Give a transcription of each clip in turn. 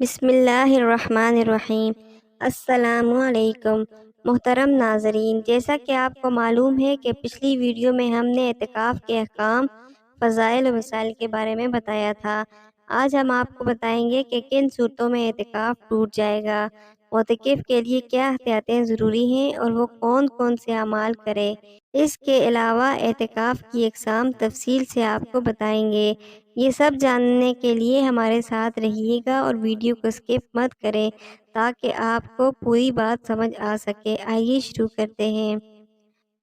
بسم اللہ الرحمن الرحیم۔ السلام علیکم محترم ناظرین، جیسا کہ آپ کو معلوم ہے کہ پچھلی ویڈیو میں ہم نے اعتکاف کے احکام، فضائل و وسائل کے بارے میں بتایا تھا۔ آج ہم آپ کو بتائیں گے کہ کن صورتوں میں اعتکاف ٹوٹ جائے گا، معتکف کے لیے کیا احتیاطیں ضروری ہیں اور وہ کون کون سے اعمال کرے۔ اس کے علاوہ اعتکاف کی اقسام تفصیل سے آپ کو بتائیں گے۔ یہ سب جاننے کے لیے ہمارے ساتھ رہیے گا اور ویڈیو کو اسکپ مت کریں تاکہ آپ کو پوری بات سمجھ آ سکے۔ آئیے شروع کرتے ہیں۔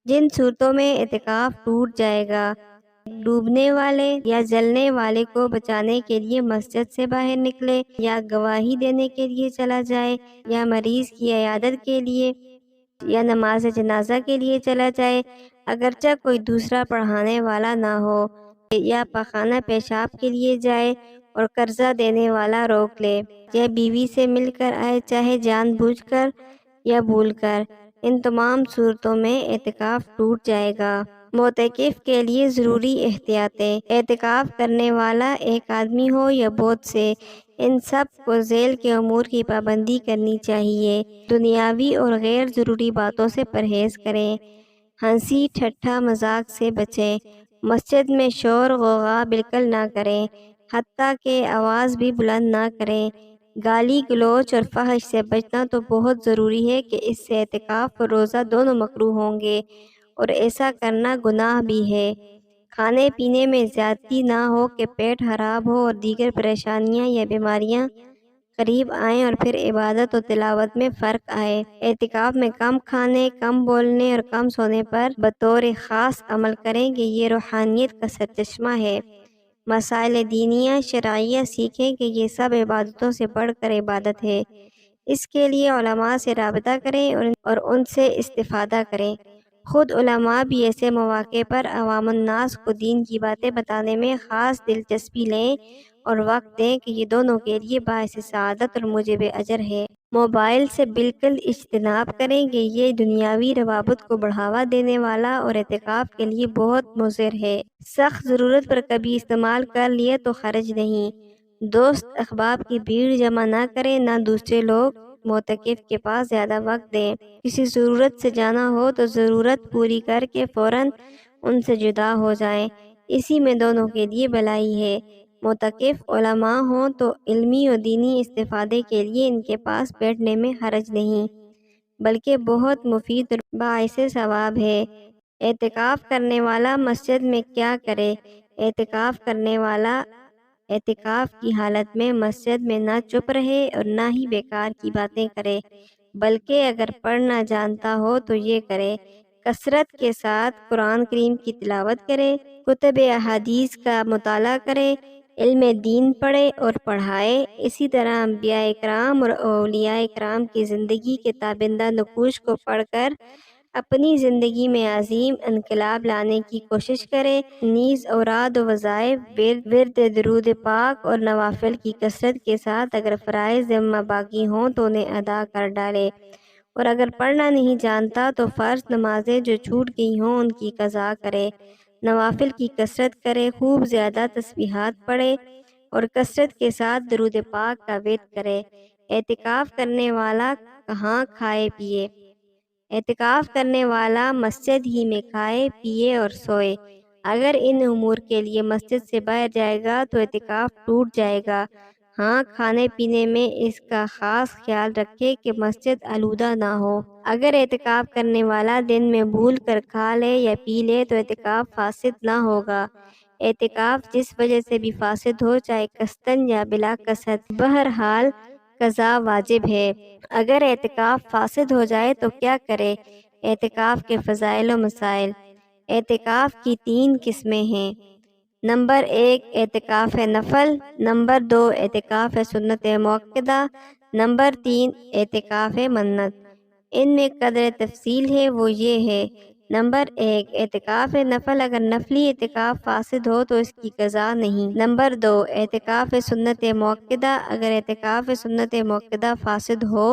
جن صورتوں میں اعتکاف ٹوٹ جائے گا: ڈوبنے والے یا جلنے والے کو بچانے کے لیے مسجد سے باہر نکلے، یا گواہی دینے کے لیے چلا جائے، یا مریض کی عیادت کے لیے یا نماز جنازہ کے لیے چلا جائے اگرچہ کوئی دوسرا پڑھانے والا نہ ہو، یا پاخانہ پیشاب کے لیے جائے اور قرضہ دینے والا روک لے، یا بیوی سے مل کر آئے چاہے جان بوجھ کر یا بھول کر۔ ان تمام صورتوں میں اعتکاف ٹوٹ جائے گا۔ معتکف کے لیے ضروری احتیاطیں: اعتکاف کرنے والا ایک آدمی ہو یا بہت سے، ان سب کو ذیل کے امور کی پابندی کرنی چاہیے۔ دنیاوی اور غیر ضروری باتوں سے پرہیز کریں۔ ہنسی ٹھٹھا مذاق سے بچیں۔ مسجد میں شور غوغا بالکل نہ کریں، حتیٰ کہ آواز بھی بلند نہ کریں۔ گالی گلوچ اور فحش سے بچنا تو بہت ضروری ہے کہ اس سے اعتکاف اور روزہ دونوں مکروہ ہوں گے اور ایسا کرنا گناہ بھی ہے۔ کھانے پینے میں زیادتی نہ ہو کہ پیٹ خراب ہو اور دیگر پریشانیاں یا بیماریاں قریب آئیں اور پھر عبادت و تلاوت میں فرق آئے۔ اعتکاف میں کم کھانے، کم بولنے اور کم سونے پر بطور خاص عمل کریں کہ یہ روحانیت کا سرچشمہ ہے۔ مسائل دینیہ شرعیہ سیکھیں کہ یہ سب عبادتوں سے بڑھ کر عبادت ہے۔ اس کے لیے علماء سے رابطہ کریں اور ان سے استفادہ کریں۔ خود علماء بھی ایسے مواقع پر عوام الناس کو دین کی باتیں بتانے میں خاص دلچسپی لیں اور وقت دیں کہ یہ دونوں کے لیے باعث سعادت اور موجب اجر ہے۔ موبائل سے بالکل اجتناب کریں کہ یہ دنیاوی روابط کو بڑھاوا دینے والا اور اعتکاف کے لیے بہت مضر ہے۔ سخت ضرورت پر کبھی استعمال کر لیے تو حرج نہیں۔ دوست احباب کی بھیڑ جمع نہ کریں، نہ دوسرے لوگ معتکف کے پاس زیادہ وقت دیں۔ کسی ضرورت سے جانا ہو تو ضرورت پوری کر کے فوراً ان سے جدا ہو جائیں، اسی میں دونوں کے لیے بھلائی ہے۔ معتکف علماء ہوں تو علمی و دینی استفادے کے لیے ان کے پاس بیٹھنے میں حرج نہیں، بلکہ بہت مفید اور باعث ثواب ہے۔ اعتکاف کرنے والا مسجد میں کیا کرے؟ اعتکاف کرنے والا اعتکاف کی حالت میں مسجد میں نہ چپ رہے اور نہ ہی بیکار کی باتیں کرے، بلکہ اگر پڑھنا جانتا ہو تو یہ کرے: کثرت کے ساتھ قرآن کریم کی تلاوت کرے، کتب احادیث کا مطالعہ کرے، علم دین پڑھے اور پڑھائے۔ اسی طرح انبیاء اکرام اور اولیاء اکرام کی زندگی کے تابندہ نقوش کو پڑھ کر اپنی زندگی میں عظیم انقلاب لانے کی کوشش کرے۔ نیز اوراد و وظائف، ورد درود پاک اور نوافل کی کثرت کے ساتھ اگر فرائض ذمہ باقی ہوں تو انہیں ادا کر ڈالے، اور اگر پڑھنا نہیں جانتا تو فرض نمازیں جو چھوٹ گئی ہوں ان کی قضا کرے۔ نوافل کی کثرت کرے، خوب زیادہ تسبیحات پڑھے اور کثرت کے ساتھ درود پاک کا ورد کرے۔ اعتکاف کرنے والا کہاں کھائے پیے؟ اعتکاف کرنے والا مسجد ہی میں کھائے پیے اور سوئے۔ اگر ان امور کے لیے مسجد سے باہر جائے گا تو اعتکاف ٹوٹ جائے گا۔ ہاں، کھانے پینے میں اس کا خاص خیال رکھے کہ مسجد آلودہ نہ ہو۔ اگر اعتکاف کرنے والا دن میں بھول کر کھا لے یا پی لے تو اعتکاف فاسد نہ ہوگا۔ اعتکاف جس وجہ سے بھی فاسد ہو، چاہے قصداً یا بلا قصد، بہرحال قضا واجب ہے۔ اگر اعتکاف فاسد ہو جائے تو کیا کرے؟ اعتکاف کے فضائل و مسائل: اعتکاف کی 3 قسمیں ہیں۔ نمبر 1 اعتکاف نفل، نمبر 2 اعتکاف سنت موقدہ، نمبر 3 اعتکاف منت۔ ان میں قدر تفصیل ہے وہ یہ ہے: نمبر 1 اعتکاف نفل، اگر نفلی اعتکاف فاسد ہو تو اس کی قضا نہیں۔ نمبر 2 اعتکاف سنت موقدہ، اگر اعتکاف سنت موقدہ فاسد ہو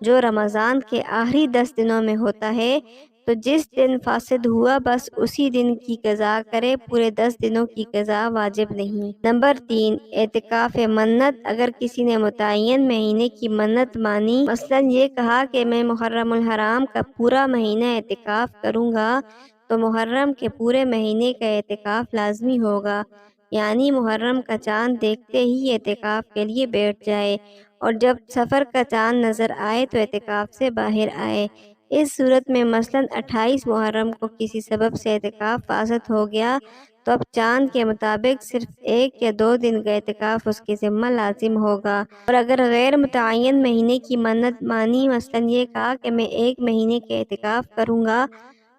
جو رمضان کے آخری 10 دنوں میں ہوتا ہے تو جس دن فاسد ہوا بس اسی دن کی قضا کرے، پورے 10 دنوں کی قضا واجب نہیں۔ نمبر 3، اعتکاف منت۔ اگر کسی نے متعین مہینے کی منت مانی، مثلاً یہ کہا کہ میں محرم الحرام کا پورا مہینہ اعتکاف کروں گا، تو محرم کے پورے مہینے کا اعتکاف لازمی ہوگا، یعنی محرم کا چاند دیکھتے ہی اعتکاف کے لیے بیٹھ جائے، اور جب سفر کا چاند نظر آئے تو اعتکاف سے باہر آئے۔ اس صورت میں مثلاً 28 محرم کو کسی سبب سے اعتکاف فاسد ہو گیا تو اب چاند کے مطابق صرف 1 یا 2 دن کا اعتکاف اس کے ذمہ لازم ہوگا، اور اگر غیر متعین مہینے کی منت مانی، مثلاً یہ کہا کہ میں 1 مہینے کے اعتکاف کروں گا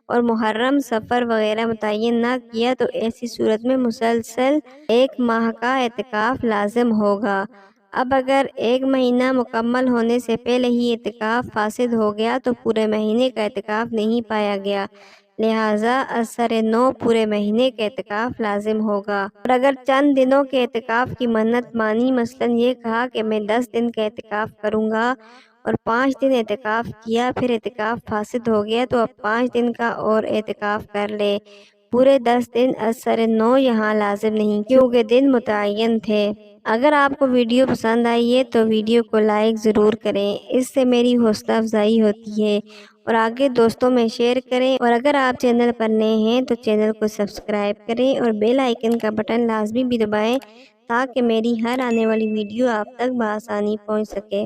اور محرم، سفر وغیرہ متعین نہ کیا، تو ایسی صورت میں مسلسل 1 ماہ کا اعتکاف لازم ہوگا۔ اب اگر 1 مہینہ مکمل ہونے سے پہلے ہی اعتکاف فاسد ہو گیا تو پورے مہینے کا اعتکاف نہیں پایا گیا، لہٰذا اثر نو پورے مہینے کا اعتکاف لازم ہوگا۔ اور اگر چند دنوں کے اعتکاف کی منت مانی، مثلاً یہ کہا کہ میں 10 دن کا اعتکاف کروں گا اور 5 دن اعتکاف کیا، پھر اعتکاف فاسد ہو گیا تو اب 5 دن کا اور اعتکاف کر لے، پورے 10 دن۔ اثر نو یہاں لازم نہیں کیونکہ دن متعین تھے۔ اگر آپ کو ویڈیو پسند آئی ہے تو ویڈیو کو لائک ضرور کریں، اس سے میری حوصلہ افزائی ہوتی ہے، اور آگے دوستوں میں شیئر کریں، اور اگر آپ چینل پر نئے ہیں تو چینل کو سبسکرائب کریں اور بیل آئیکن کا بٹن لازمی بھی دبائیں تاکہ میری ہر آنے والی ویڈیو آپ تک بآسانی پہنچ سکے۔